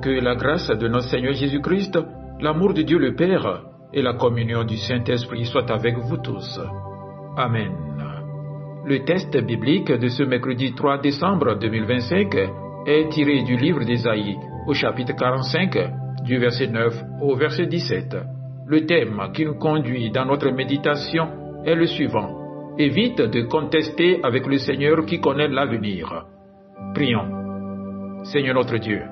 Que la grâce de notre Seigneur Jésus-Christ, l'amour de Dieu le Père et la communion du Saint-Esprit soient avec vous tous. Amen. Le texte biblique de ce mercredi 3 décembre 2025 est tiré du livre d'Ésaïe au chapitre 45, du verset 9 au verset 17. Le thème qui nous conduit dans notre méditation est le suivant. Évite de contester avec le Seigneur qui connaît l'avenir. Prions. Seigneur notre Dieu,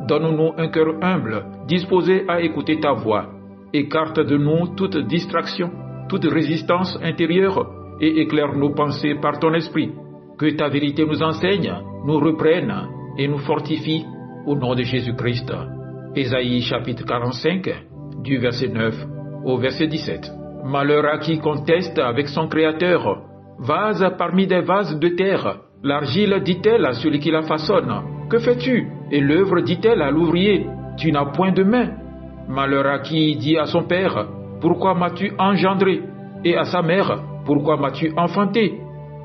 donne-nous un cœur humble, disposé à écouter ta voix. Écarte de nous toute distraction, toute résistance intérieure et éclaire nos pensées par ton esprit. Que ta vérité nous enseigne, nous reprenne et nous fortifie au nom de Jésus-Christ. Ésaïe chapitre 45, du verset 9 au verset 17. Malheur à qui conteste avec son Créateur. Vase parmi des vases de terre. L'argile dit-elle à celui qui la façonne. Que fais-tu? Et l'œuvre dit-elle à l'ouvrier. Tu n'as point de main. Malheur à qui dit à son père. Pourquoi m'as-tu engendré? Et à sa mère. Pourquoi m'as-tu enfanté?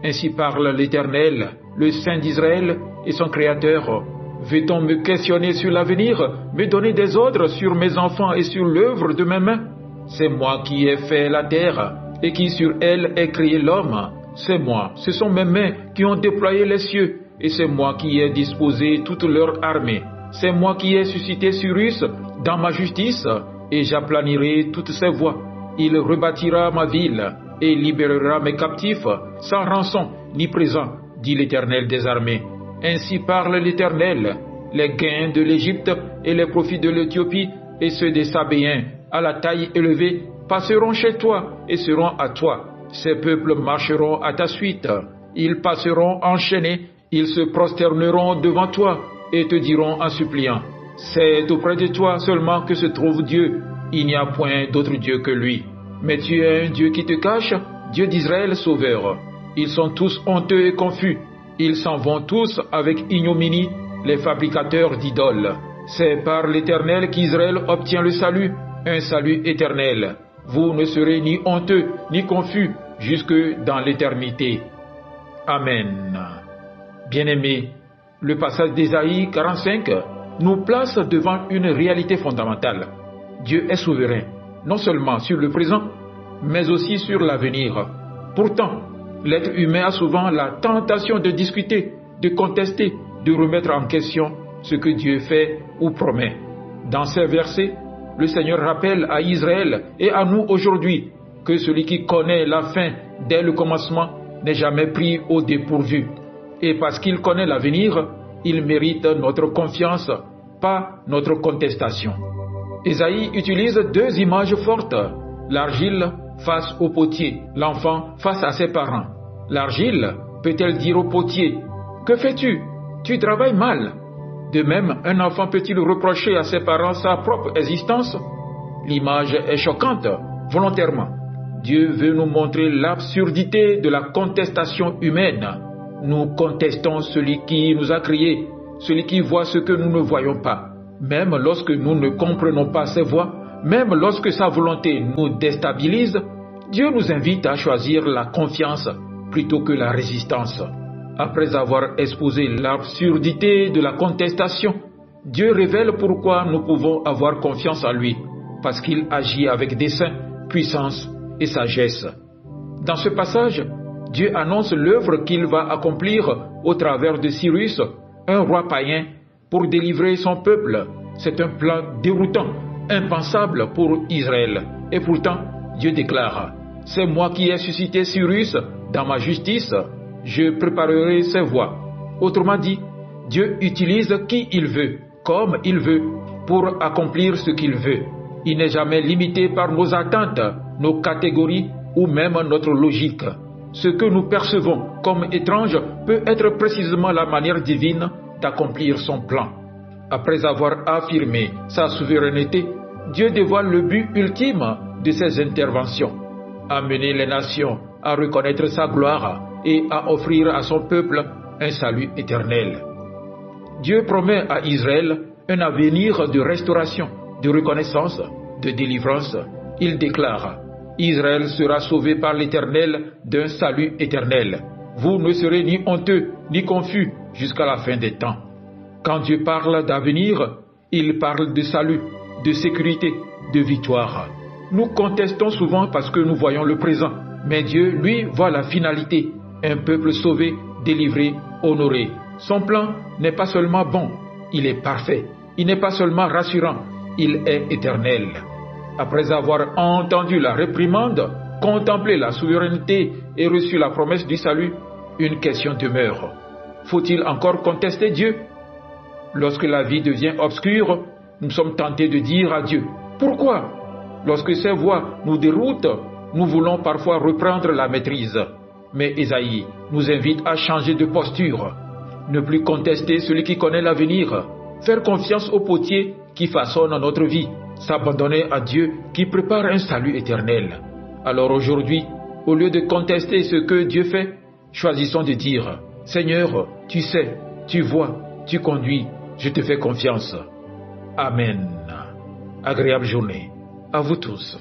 Ainsi parle l'Éternel, le Saint d'Israël et son Créateur. Veut-on me questionner sur l'avenir, me donner des ordres sur mes enfants et sur l'œuvre de mes mains? C'est moi qui ai fait la terre et qui sur elle ai créé l'homme. C'est moi, ce sont mes mains qui ont déployé les cieux et c'est moi qui ai disposé toute leur armée. C'est moi qui ai suscité Cyrus dans ma justice et j'aplanirai toutes ses voies. Il rebâtira ma ville et libérera mes captifs sans rançon ni présent, dit l'Éternel des armées. Ainsi parle l'Éternel, les gains de l'Égypte et les profits de l'Éthiopie et ceux des Sabéens à la taille élevée passeront chez toi et seront à toi. Ces peuples marcheront à ta suite. Ils passeront enchaînés, ils se prosterneront devant toi et te diront en suppliant. C'est auprès de toi seulement que se trouve Dieu. Il n'y a point d'autre Dieu que lui. Mais tu es un Dieu qui te cache, Dieu d'Israël sauveur. Ils sont tous honteux et confus. Ils s'en vont tous avec ignominie, les fabricateurs d'idoles. C'est par l'Éternel qu'Israël obtient le salut, un salut éternel. Vous ne serez ni honteux, ni confus, jusque dans l'éternité. Amen. Bien-aimés, le passage d'Ésaïe 45 nous place devant une réalité fondamentale. Dieu est souverain, non seulement sur le présent, mais aussi sur l'avenir. Pourtant, l'être humain a souvent la tentation de discuter, de contester, de remettre en question ce que Dieu fait ou promet. Dans ces versets, le Seigneur rappelle à Israël et à nous aujourd'hui que celui qui connaît la fin dès le commencement n'est jamais pris au dépourvu. Et parce qu'il connaît l'avenir, il mérite notre confiance, pas notre contestation. Ésaïe utilise deux images fortes, l'argile face au potier, l'enfant face à ses parents. L'argile peut-elle dire au potier, « Que fais-tu? Tu travailles mal. » De même, un enfant peut-il reprocher à ses parents sa propre existence? L'image est choquante, volontairement. Dieu veut nous montrer l'absurdité de la contestation humaine. Nous contestons celui qui nous a créés, celui qui voit ce que nous ne voyons pas. Même lorsque nous ne comprenons pas ses voies, même lorsque sa volonté nous déstabilise, Dieu nous invite à choisir la confiance plutôt que la résistance. Après avoir exposé l'absurdité de la contestation, Dieu révèle pourquoi nous pouvons avoir confiance en lui, parce qu'il agit avec dessein, puissance et sagesse. Dans ce passage, Dieu annonce l'œuvre qu'il va accomplir au travers de Cyrus, un roi païen, pour délivrer son peuple. C'est un plan déroutant, impensable pour Israël. Et pourtant, Dieu déclare, « C'est moi qui ai suscité Cyrus dans ma justice, je préparerai ses voies. » Autrement dit, Dieu utilise qui il veut, comme il veut, pour accomplir ce qu'il veut. Il n'est jamais limité par nos attentes, nos catégories ou même notre logique. Ce que nous percevons comme étrange peut être précisément la manière divine d'accomplir son plan. Après avoir affirmé sa souveraineté, Dieu dévoile le but ultime de ses interventions, amener les nations à reconnaître sa gloire et à offrir à son peuple un salut éternel. Dieu promet à Israël un avenir de restauration, de reconnaissance, de délivrance. Il déclare, « Israël sera sauvé par l'Éternel d'un salut éternel. Vous ne serez ni honteux ni confus jusqu'à la fin des temps. » Quand Dieu parle d'avenir, Il parle de salut, de sécurité, de victoire. Nous contestons souvent parce que nous voyons le présent, mais Dieu, lui, voit la finalité. Un peuple sauvé, délivré, honoré. Son plan n'est pas seulement bon, il est parfait. Il n'est pas seulement rassurant, il est éternel. Après avoir entendu la réprimande, contemplé la souveraineté et reçu la promesse du salut, une question demeure. Faut-il encore contester Dieu? Lorsque la vie devient obscure, nous sommes tentés de dire à Dieu, pourquoi? Lorsque ces voix nous déroutent, nous voulons parfois reprendre la maîtrise. Mais Ésaïe nous invite à changer de posture, ne plus contester celui qui connaît l'avenir, faire confiance au potier qui façonne notre vie, s'abandonner à Dieu qui prépare un salut éternel. Alors aujourd'hui, au lieu de contester ce que Dieu fait, choisissons de dire, Seigneur, tu sais, tu vois, tu conduis, je te fais confiance. Amen. Agréable journée à vous tous.